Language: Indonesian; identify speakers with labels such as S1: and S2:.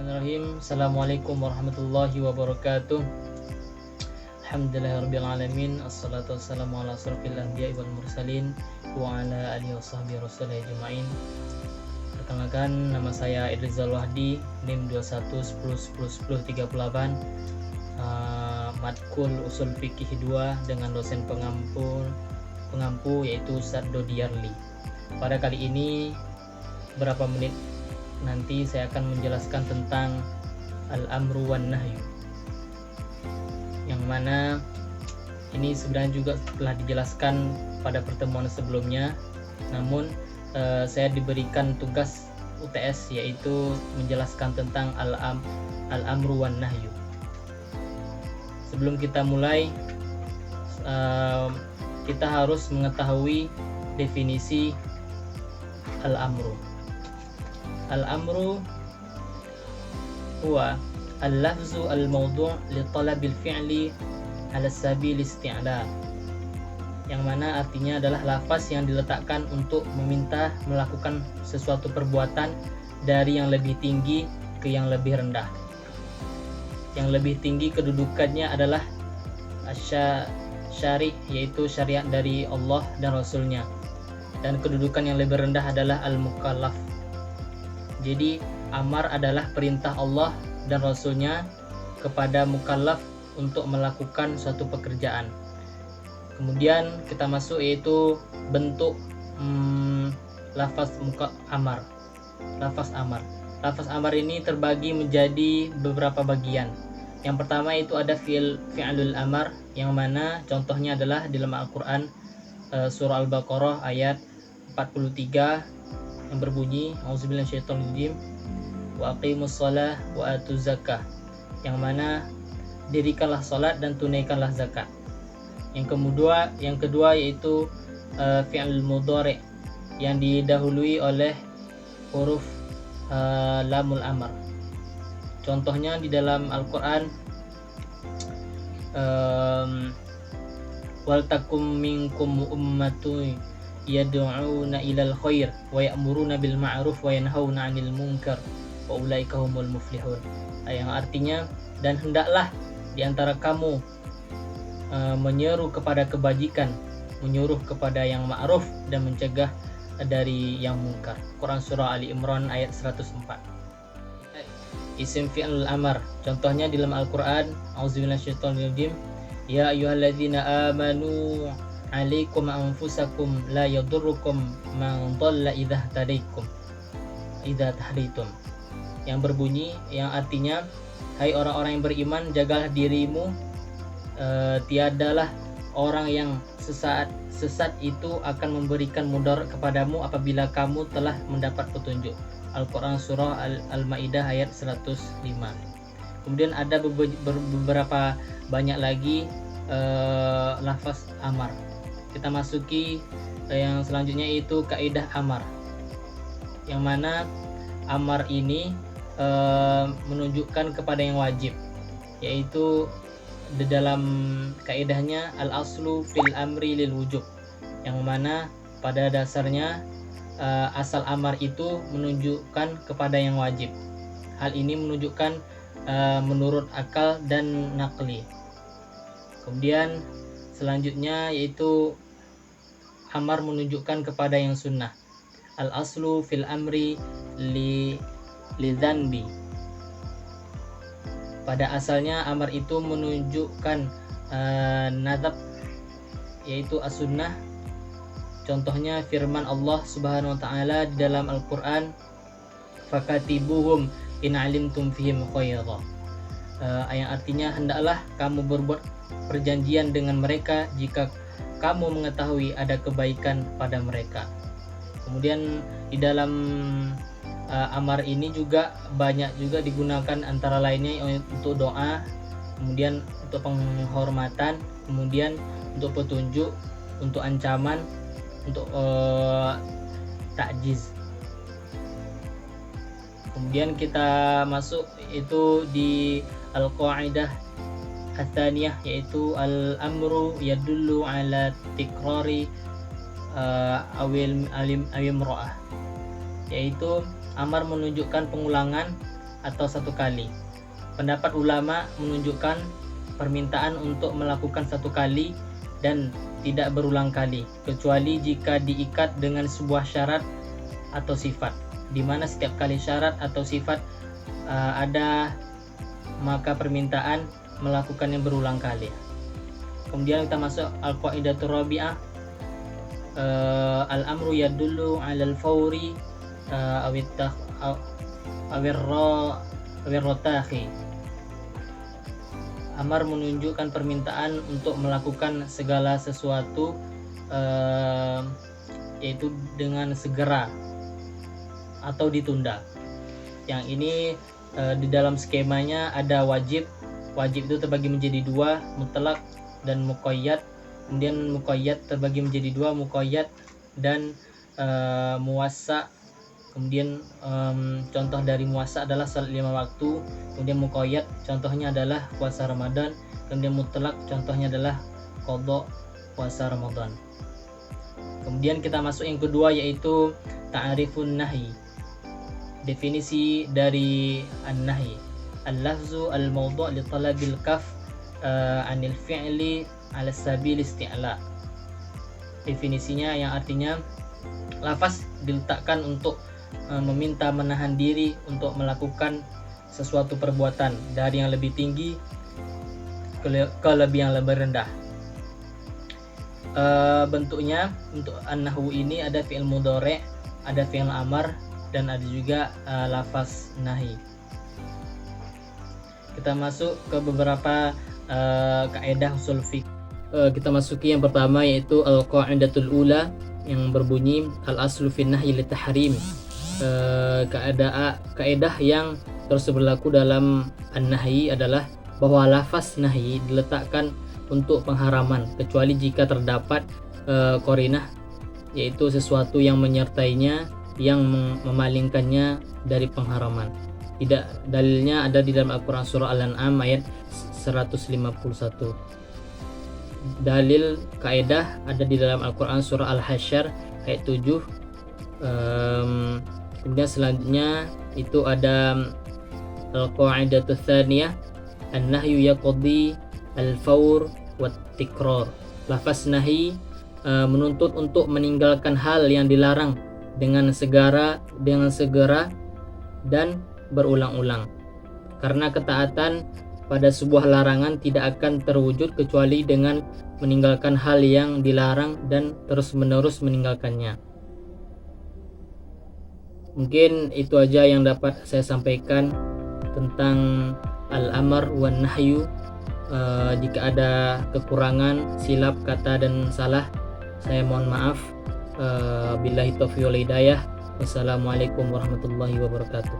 S1: Bismillahirrahmanirrahim. Assalamualaikum warahmatullahi wabarakatuh. Alhamdulillahirabbil alamin. Assalatu wassalamu ala asrofil anbiya'i wal mursalin wa ala alihi washabbihi rasulih ajmain. Perkenalkan, nama saya Idrizal Wahdi, NIM 2110101038. Matkul Usul Fikih 2 dengan dosen pengampu yaitu Ustaz Dodi Yarli. Pada kali ini berapa menit nanti saya akan menjelaskan tentang al-amru wan nahyu, yang mana ini sebenarnya juga telah dijelaskan pada pertemuan sebelumnya, namun saya diberikan tugas UTS yaitu menjelaskan tentang al-amru wan nahyu. Sebelum kita mulai, kita harus mengetahui definisi al-amru. Al-amru huwa al-lafzu al-mawdu' li talabil fi'li ala sabil isti'la, yang mana artinya adalah lafaz yang diletakkan untuk meminta melakukan sesuatu perbuatan dari yang lebih tinggi ke yang lebih rendah. Yang lebih tinggi kedudukannya adalah syari', yaitu syariat dari Allah dan Rasulnya, dan kedudukan yang lebih rendah adalah al-mukallaf. Jadi amar adalah perintah Allah dan Rasulnya kepada mukallaf untuk melakukan suatu pekerjaan. Kemudian kita masuk yaitu bentuk lafaz amar. Lafaz amar ini terbagi menjadi beberapa bagian. Yang pertama itu ada fi'lul amar, yang mana contohnya adalah di dalam Al-Quran, surah Al-Baqarah ayat 43 yang berbunyi auzubillahi minasyaitonirrajim wa aqimus shalah wa atuz zakah, yang mana dirikanlah salat dan tunaikanlah zakat. Yang kedua yaitu fi'il mudhari' yang didahului oleh huruf lamul amr. Contohnya di dalam Al-Quran, wal takum minkum ummatun yad'una ilal khair wa ya'muruna bil ma'ruf wa yanhauna 'anil munkar wa ulaika humul muflihun. Yang artinya, dan hendaklah di antara kamu menyeru kepada kebajikan, menyuruh kepada yang ma'ruf dan mencegah dari yang munkar. Quran surah Ali Imran ayat 104. Isim fi'il amar, contohnya di dalam Al-Quran, auzubillahi minasyaitonirrajim, ya ayyuhalladzina amanu alaikum anfusakum la yadurrukum man dhalla idza tahdaitum, yang berbunyi, yang artinya, hai orang-orang yang beriman, jagalah dirimu, tiadalah orang yang sesat itu akan memberikan mudarat kepadamu apabila kamu telah mendapat petunjuk. Al-Quran surah Al-Maidah ayat 105. Kemudian ada beberapa banyak lagi lafaz amar. Kita masuki yang selanjutnya, yaitu kaidah amar, yang mana amar ini menunjukkan kepada yang wajib, yaitu di dalam kaidahnya al-aslu fil amri lil wujub, yang mana pada dasarnya asal amar itu menunjukkan kepada yang wajib. Hal ini menunjukkan menurut akal dan naqli. Kemudian selanjutnya yaitu amar menunjukkan kepada yang sunnah. Al-aslu fil amri li dzanbi. Pada asalnya amar itu menunjukkan nadab, yaitu as-sunnah. Contohnya firman Allah Subhanahu wa taala di dalam Al-Qur'an, fakatibuhum in alimtum fihim khayra. Yang artinya, hendaklah kamu berbuat perjanjian dengan mereka jika kamu mengetahui ada kebaikan pada mereka. Kemudian di dalam amar ini juga banyak juga digunakan, antara lainnya untuk doa, kemudian untuk penghormatan, kemudian untuk petunjuk, untuk ancaman, untuk takjiz. Kemudian kita masuk itu di al-qaidah Atsaniyah, yaitu al-amru yadullu ala tikrari awil alim imra'ah, yaitu amar menunjukkan pengulangan atau 1 kali. Pendapat ulama menunjukkan permintaan untuk melakukan 1 kali dan tidak berulang kali, kecuali jika diikat dengan sebuah syarat atau sifat, di mana setiap kali syarat atau sifat ada, maka permintaan melakukannya berulang kali. Kemudian kita masuk al-qaidatur rabi'ah, al-amru yadullu 'alal fawri awir rotahi. Amar menunjukkan permintaan untuk melakukan segala sesuatu, yaitu dengan segera atau ditunda. Yang ini di dalam skemanya ada wajib itu terbagi menjadi 2, mutlak dan muqayyad. Kemudian muqayyad terbagi menjadi 2, muqayyad dan muwassa. Kemudian contoh dari muwassa adalah salat 5 waktu. Kemudian muqayyad contohnya adalah puasa Ramadan. Kemudian mutlak contohnya adalah qada puasa Ramadan. Kemudian kita masuk yang kedua, yaitu ta'rifun nahi. Definisi dari an-nahi: al-lafzu al-mawdu' li talabil kaf anil fi'li ala sabil isti'la. Definisinya yang artinya lafaz diletakkan untuk meminta menahan diri untuk melakukan sesuatu perbuatan dari yang lebih tinggi ke lebih yang lebih rendah. Bentuknya untuk an-nahwu ini ada fi'il mudhari', ada fi'il amar, dan ada juga lafaz nahi. Kita masuk ke beberapa kaidah usul fiqh. Kita masuki yang pertama, yaitu al-qaidatul ula, yang berbunyi al-aslu fin nahyi li tahrim. Kaidah yang terus berlaku dalam an-nahyi adalah bahwa lafaz nahyi diletakkan untuk pengharaman, kecuali jika terdapat qarinah, yaitu sesuatu yang menyertainya yang memalingkannya dari pengharaman. Dalilnya ada di dalam Al-Quran surah Al-An'am ayat 151. Dalil kaidah ada di dalam Al-Quran surah Al-Hasyr ayat 7. Kemudian selanjutnya itu ada al-qaidatus tsaniyah, an-nahyu yaqdi al-fawr wat tikrar. Lafaz nahi menuntut untuk meninggalkan hal yang dilarang dengan segera dan berulang-ulang. Karena ketaatan pada sebuah larangan tidak akan terwujud kecuali dengan meninggalkan hal yang dilarang dan terus-menerus meninggalkannya. Mungkin itu aja yang dapat saya sampaikan tentang al-amr wan nahyu. Jika ada kekurangan, silap kata dan salah, saya mohon maaf. Billahi taufiq wal hidayah. Wassalamualaikum warahmatullahi wabarakatuh.